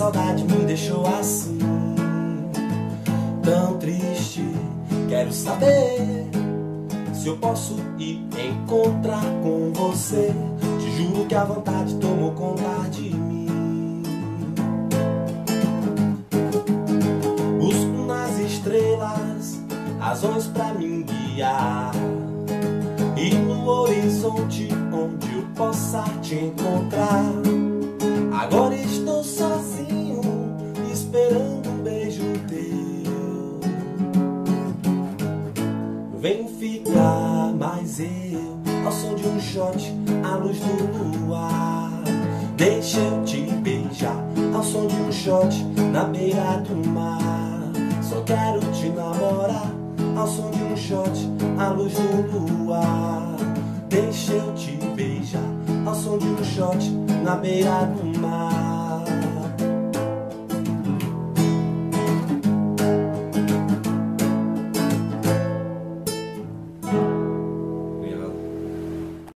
saudade me deixou assim, tão triste. Quero saber se eu posso ir encontrar com você. Te juro que a vontade tomou conta de mim. Busco nas estrelas razões pra me guiar, e no horizonte onde eu possa te encontrar. Agora estou sozinho, esperando um beijo teu. Vem ficar mais eu, ao som de um shot, à luz do luar. Deixa eu te beijar, ao som de um shot, na beira do mar. Só quero te namorar, ao som de um shot, à luz do luar. Deixa eu te beijar, ao som de um shot, na beira do mar.